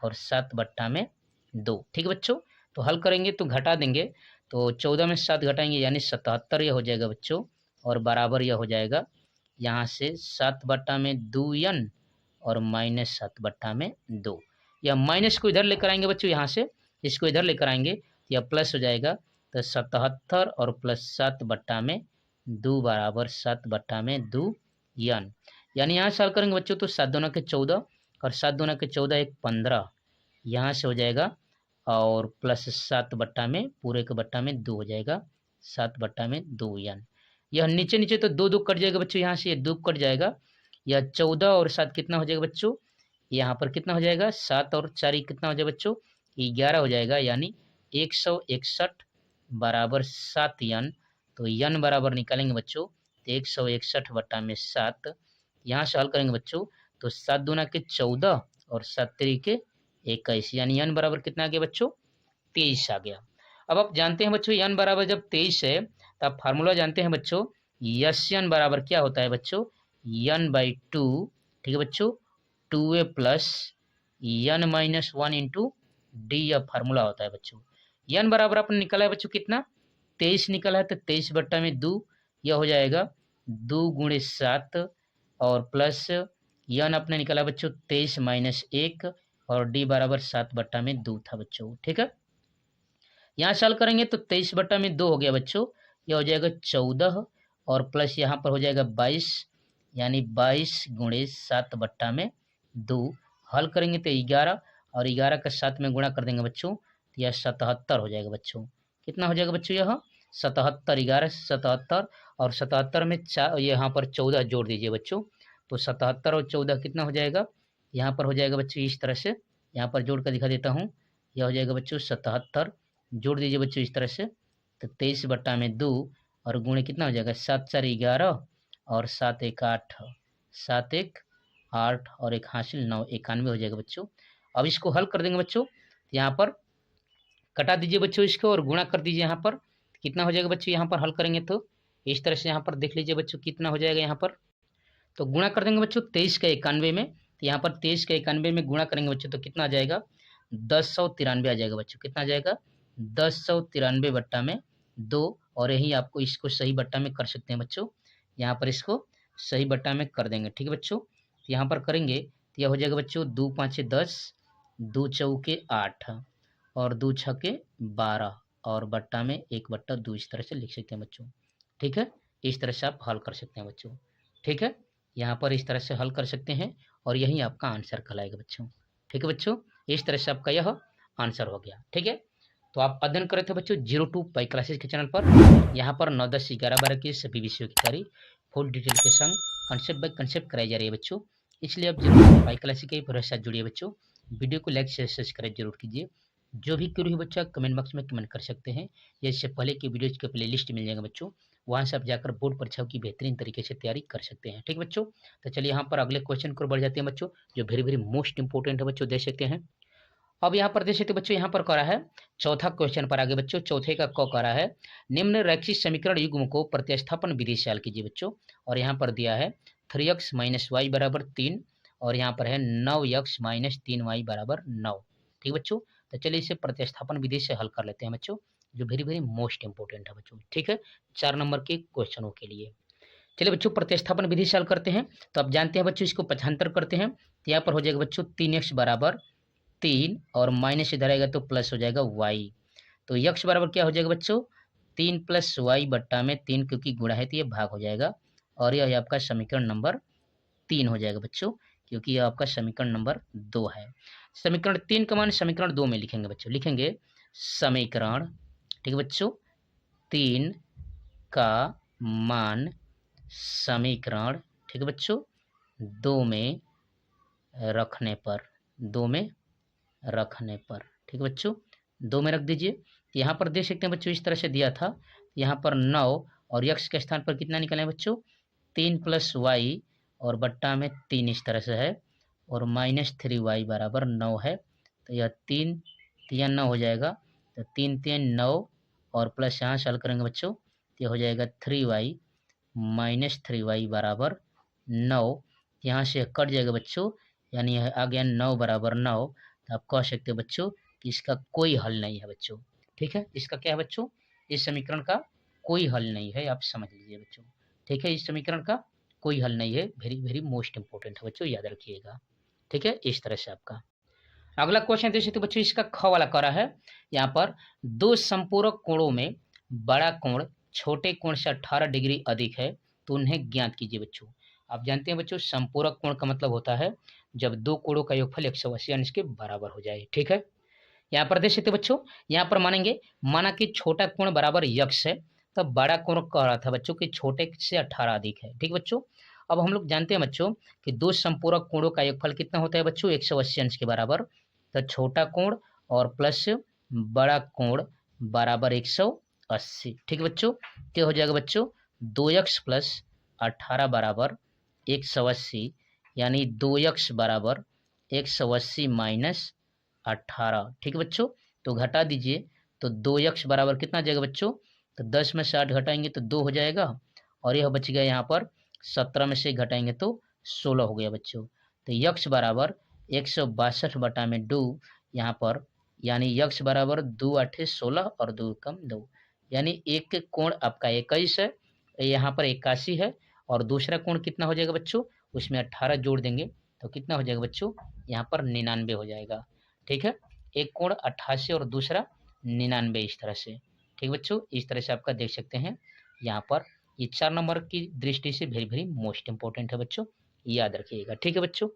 और 7/2। ठीक है बच्चों, तो हल करेंगे तो घटा देंगे, तो 14 में 7 घटाएंगे यानी 77 यह हो जाएगा बच्चों, और बराबर यह हो जाएगा यहाँ से 7/2 यन और माइनस 7/2। या माइनस को इधर लेकर आएंगे बच्चों, यहाँ से इसको इधर लेकर आएंगे, या प्लस हो जाएगा तो 77 और प्लस 7/2 बराबर 7/2 n। यानी यहाँ सॉल्व करेंगे बच्चों तो 7 दूना के 14 और 7 दूना के 14 एक 15 यहाँ से हो जाएगा, और प्लस 7 बट्टा में पूरे के बट्टा में 2 हो जाएगा, 7/2 n। यह नीचे नीचे तो 2 2 कट जाएगा बच्चों, यहाँ से ये 2 कट जाएगा। यह 14 और 7 कितना हो जाएगा बच्चों, यहाँ पर कितना हो जाएगा, 7 और 4 कितना हो जाएगा बच्चों, 11 हो जाएगा। यानी 161 बराबर 7 n। तो n बराबर निकालेंगे बच्चों तो 161/7। यहाँ से हल करेंगे बच्चों तो 7 दूना के 14 और 7 के 21, यानी n बराबर कितना आ गया बच्चों, 23 आ गया। अब आप जानते हैं बच्चों n बराबर जब 23 है तो आप फार्मूला जानते हैं बच्चों, यस n बराबर क्या होता है बच्चों, n/2, ठीक है बच्चों, 2a plus n-1 into D, यह फार्मूला होता है बच्चों। n बराबर आपने निकाला है बच्चों कितना, 23 निकला है, तो 23/2 यह हो जाएगा 2 × 7 और प्लस n अपने निकाला बच्चों 23 - 1 और d बराबर 7/2 था बच्चों। ठीक है, यहाँ सॉल्व करेंगे तो 23/2 हो गया बच्चों, यह हो जाएगा 14 और प्लस यहाँ पर हो जाएगा 22, यानी 22 × 7/2। हल करेंगे तो 11 और 11 का 7 में गुणा कर देंगे बच्चों, तो यह 77 हो जाएगा बच्चों। कितना हो जाएगा बच्चों, यह 77, 11 77 और 77 में यहाँ पर 14 जोड़ दीजिए बच्चों, तो 77 और 14 कितना हो जाएगा, यहाँ पर हो जाएगा बच्चों इस तरह से, यहाँ पर जोड़ कर दिखा देता हूँ। यह हो जाएगा बच्चों 77, जोड़ दीजिए बच्चों इस तरह से, तो 23/2 और गुणे कितना हो जाएगा, 7 4 11 और 7 1 8, 7 1 8 और 1 हासिल 9, 91 हो जाएगा बच्चों। अब इसको हल कर देंगे बच्चों, यहाँ पर कटा दीजिए बच्चों इसको और गुणा कर दीजिए, यहाँ पर कितना हो जाएगा बच्चों, यहाँ पर हल करेंगे तो इस तरह से यहाँ पर देख लीजिए बच्चों कितना हो जाएगा, यहाँ पर तो गुणा कर देंगे बच्चों 23 का 91 में, तो यहाँ पर 23 का 91 में गुणा करेंगे बच्चों तो कितना आ जाएगा, 1093 आ जाएगा बच्चों। कितना आ जाएगा, 1093/2, और यही आपको इसको सही बट्टा में कर सकते हैं बच्चों, यहाँ पर इसको सही बट्टा में कर देंगे। ठीक है बच्चों, तो यहाँ पर करेंगे तो यह हो जाएगा बच्चों 2 5 10, 2 चौके 8 और 2 छके 12 और बट्टा में 1/2, इस तरह से लिख सकते हैं बच्चों। ठीक है, इस तरह से आप हल कर सकते हैं बच्चों। ठीक है, यहाँ पर इस तरह से हल कर सकते हैं और यही आपका आंसर कहलाएगा बच्चों। ठीक है बच्चों, इस तरह से आपका यह आंसर हो गया। ठीक है, तो आप अध्ययन कर रहे थे बच्चों 02 पाई क्लासेस के चैनल पर। यहाँ पर 9 10 11 12 की सभी विषयों की तैयारी फुल डिटेल के संग कंसेप्ट बाय कंसेप्ट कराई जा रही है बच्चों, इसलिए आप 02 पाई क्लासेस के पूरे साथ जुड़िए बच्चों। वीडियो को लाइक शेयर सब्सक्राइब जरूर कीजिए। जो भी क्वेरी हो बच्चा कमेंट बॉक्स में कमेंट कर सकते हैं, या इससे पहले की वीडियोज के प्ले लिस्ट मिल जाएगा बच्चों, वहाँ से आप जाकर बोर्ड परीक्षाओं की बेहतरीन तरीके से तैयारी कर सकते हैं। ठीक बच्चों, तो चलिए यहाँ पर अगले क्वेश्चन को बढ़ जाते हैं बच्चों, जो वेरी वेरी मोस्ट इंपोर्टेंट है बच्चों, देख सकते हैं। अब यहाँ पर देख सकते बच्चों, यहाँ पर करा है चौथा क्वेश्चन पर आगे बच्चों, चौथे का क करा है, निम्न रैखिक समीकरण युग्म को प्रतिस्थापन विधि से हल कीजिए बच्चों। और यहाँ पर दिया है 3x - y बराबर 3 और यहाँ पर है 9x - 3y बराबर 9। ठीक बच्चों, तो चलिए इसे प्रतिस्थापन विधि से हल कर लेते हैं बच्चों, जो वेरी वेरी मोस्ट इंपोर्टेंट है बच्चों। ठीक है, 4 नंबर के क्वेश्चनों के लिए चलिए बच्चों प्रतिस्थापन विधि से हल करते हैं। तो आप जानते हैं बच्चों इसको 75 करते हैं, तो यहाँ पर हो जाएगा बच्चों 3x बराबर 3 और माइनस इधर आएगा तो प्लस हो जाएगा y। तो x बराबर क्या हो जाएगा बच्चों, 3 + y बट्टा में 3, क्योंकि गुणा है तो ये भाग हो जाएगा, और यह आपका समीकरण नंबर 3 हो जाएगा बच्चों, क्योंकि यह आपका समीकरण नंबर 2 है। समीकरण 3 का मान समीकरण 2 में लिखेंगे बच्चों, लिखेंगे समीकरण, ठीक है बच्चों, 3 का मान समीकरण, ठीक है बच्चों, 2 में रखने पर, 2 में रखने पर, ठीक है बच्चों, 2 में रख दीजिए। यहाँ पर देख सकते हैं बच्चों इस तरह से दिया था, यहाँ पर 9 और x के स्थान पर कितना निकालें बच्चों, 3 + y और बट्टा में 3 इस तरह से है, और -3y बराबर 9 है। तो यह 3 3 9 हो जाएगा, तो 3 3 9 और प्लस यहाँ से हल करेंगे बच्चों, तो हो जाएगा 3y -3y बराबर 9। यहाँ से कट जाएगा बच्चों, यानी यह आ गया 9 बराबर 9। तो आप कह सकते हो बच्चों कि इसका कोई हल नहीं है बच्चों। ठीक है, इसका क्या है बच्चों, इस समीकरण का कोई हल नहीं है, आप समझ लीजिए बच्चों। ठीक है, इस समीकरण का कोई हल नहीं है, वेरी वेरी मोस्ट इंपोर्टेंट है बच्चों, याद रखिएगा। ठीक है, इस तरह से आपका अगला क्वेश्चन देख सकते हो बच्चों, इसका ख वाला करा है। यहाँ पर दो संपूरक कोणों में बड़ा कोण छोटे कोण से 18 डिग्री अधिक है तो उन्हें ज्ञात कीजिए बच्चों। आप जानते हैं बच्चों, संपूरक कोण का मतलब होता है जब दो कोणों का योगफल 180 अंश के बराबर हो जाए। ठीक है, यहाँ पर देख सकते बच्चों, यहाँ पर मानेंगे, माना कि छोटा कोण बराबर यक्ष है, तब बड़ा कोण कह रहा था बच्चों कि छोटे से 18 अधिक है। ठीक बच्चों, अब हम लोग जानते हैं बच्चों कि दो संपूरक कोणों का योगफल कितना होता है बच्चों, 180 अंश के बराबर। तो छोटा कोण और प्लस बड़ा कोण बराबर 180। ठीक बच्चों, क्या हो जाएगा बच्चों, 2x प्लस 18 बराबर 180, यानी 2x बराबर 180 माइनस 18। ठीक है बच्चों, तो घटा दीजिए, तो 2x बराबर कितना आ जाएगा बच्चों, तो 10 में से 8 घटाएंगे तो 2 हो जाएगा, और यह बच गया यहाँ पर 17 में से घटाएंगे तो 16 हो गया बच्चों। तो यक्ष बराबर 162 बटा में 2 यहाँ पर, यानी यक्ष बराबर 2 8 16 और 2 कम 2, यानी एक कोण आपका 21 है, यहाँ पर 81 है, और दूसरा कोण कितना हो जाएगा बच्चों, उसमें 18 जोड़ देंगे तो कितना हो जाएगा बच्चों, यहाँ पर 99 हो जाएगा। ठीक है, एक कोण 88 और दूसरा 99, इस तरह से। ठीक बच्चों, इस तरह से आपका देख सकते हैं यहाँ पर। ये 4 नंबर की दृष्टि से वेरी वेरी मोस्ट इंपॉर्टेंट है बच्चों, याद रखिएगा। ठीक है बच्चों,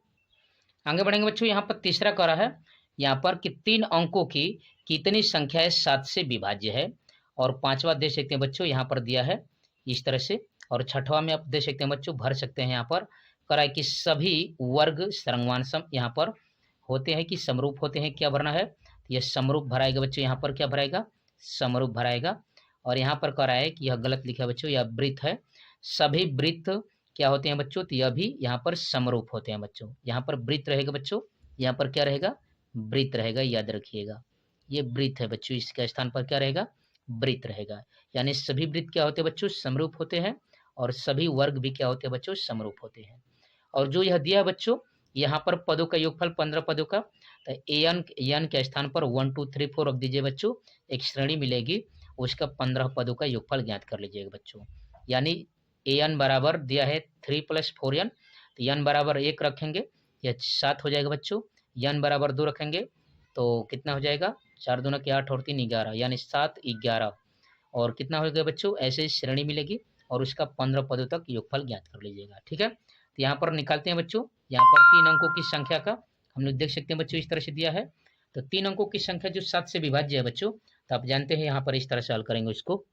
आगे बढ़ेंगे बच्चों। यहाँ पर तीसरा करा है यहाँ पर कि 3 अंकों की कितनी संख्याएं 7 से विभाज्य है, और पांचवा देख सकते हैं बच्चों यहाँ पर दिया है इस तरह से, और छठवां में आप देख सकते हैं बच्चों, भर सकते हैं यहाँ पर करा है कि सभी वर्ग सर्वमान सम यहाँ पर होते हैं कि समरूप होते हैं, क्या भरना है, यह समरूप भराएगा बच्चों, यहाँ पर क्या भराएगा, समरूप भराएगा। और यहाँ पर कह रहा है कि यह गलत लिखा है बच्चों, यह वृत्त है, सभी वृत्त क्या होते हैं बच्चों, तो यह भी यहाँ पर समरूप होते हैं बच्चों। यहाँ पर वृत्त रहेगा बच्चों, यहाँ पर क्या रहेगा, वृत्त रहेगा, याद रखिएगा, ये वृत्त है बच्चों, इसके स्थान पर क्या रहेगा, वृत्त रहेगा। यानी सभी वृत्त क्या होते हैं बच्चों, समरूप होते हैं, और सभी वर्ग भी क्या होते हैं बच्चों, समरूप होते हैं। और जो यह दिया है बच्चों, यहाँ पर पदों का योगफल 15 पदों का, तो एन के स्थान पर 1 2 3 4 रख दीजिए बच्चों, एक श्रेणी मिलेगी, उसका 15 पदों का योगफल ज्ञात कर लीजिएगा बच्चों। यानी एन बराबर दिया है 3 + 4n, तो एन बराबर 1 रखेंगे, यह 7 हो जाएगा बच्चों। एन बराबर 2 रखेंगे तो कितना हो जाएगा, 4 दूना के 8 और 3 11, यानी 7 11, और कितना हो गया बच्चों, ऐसे श्रेणी मिलेगी और उसका 15 पदों तक योगफल ज्ञात कर लीजिएगा। ठीक है, तो यहाँ पर निकालते हैं बच्चों, यहाँ पर 3 अंकों की संख्या का हम लोग देख सकते हैं बच्चों, इस तरह से दिया है। तो 3 अंकों की संख्या जो 7 से विभाज्य है बच्चों, तो आप जानते हैं यहाँ पर इस तरह से हल करेंगे उसको।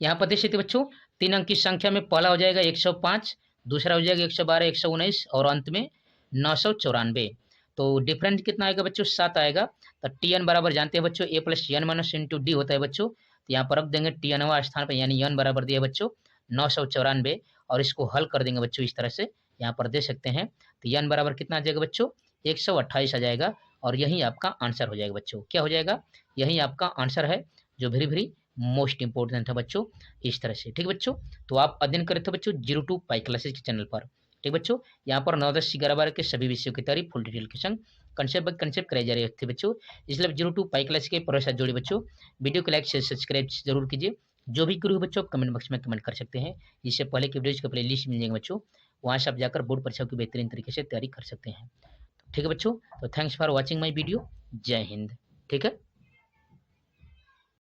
यहाँ पर देख सकते हैं बच्चों, 3 अंक की संख्या में पहला हो जाएगा 105, दूसरा हो जाएगा 112 119, और अंत में 994। तो डिफरेंस कितना आएगा बच्चों, 7 आएगा। तो टी एन बराबर जानते हैं बच्चों, a plus n minus into d होता है बच्चों, तो यहाँ पर रख देंगे टी एनवा स्थान पर, यानी एन बराबर दिया बच्चों 994, और इसको हल कर देंगे बच्चों इस तरह से, यहाँ पर दे सकते हैं। तो एन बराबर कितना आ जाएगा बच्चों, 128 आ जाएगा, और यही आपका आंसर हो जाएगा बच्चों। क्या हो जाएगा, यही आपका आंसर है, जो वेरी वेरी मोस्ट इंपोर्टेंट है बच्चों, इस तरह से। ठीक बच्चों, तो आप अध्ययन करें थे बच्चों 02 पाई क्लासेज के चैनल पर। ठीक बच्चों, यहाँ पर 9 10 11 12 के सभी विषयों की तैयारी फुल डिटेल के संग कंसेप्ट बाय कंसेप्ट कराई जा रही थी बच्चों, इसलिए 02 पाई क्लास के पर साथ जोड़े बच्चों। वीडियो को लाइक शेयर सब्सक्राइब जरूर कीजिए। जो भी गुरु बच्चों कमेंट बॉक्स में कमेंट कर सकते हैं, इससे पहले की वीडियोज का प्ले लिस्ट मिल जाएगा बच्चों, वहाँ से आप जाकर बोर्ड परीक्षाओं की बेहतरीन तरीके से तैयारी कर सकते हैं। ठीक है बच्चों, तो thanks for watching my video, जय हिंद। ठीक है।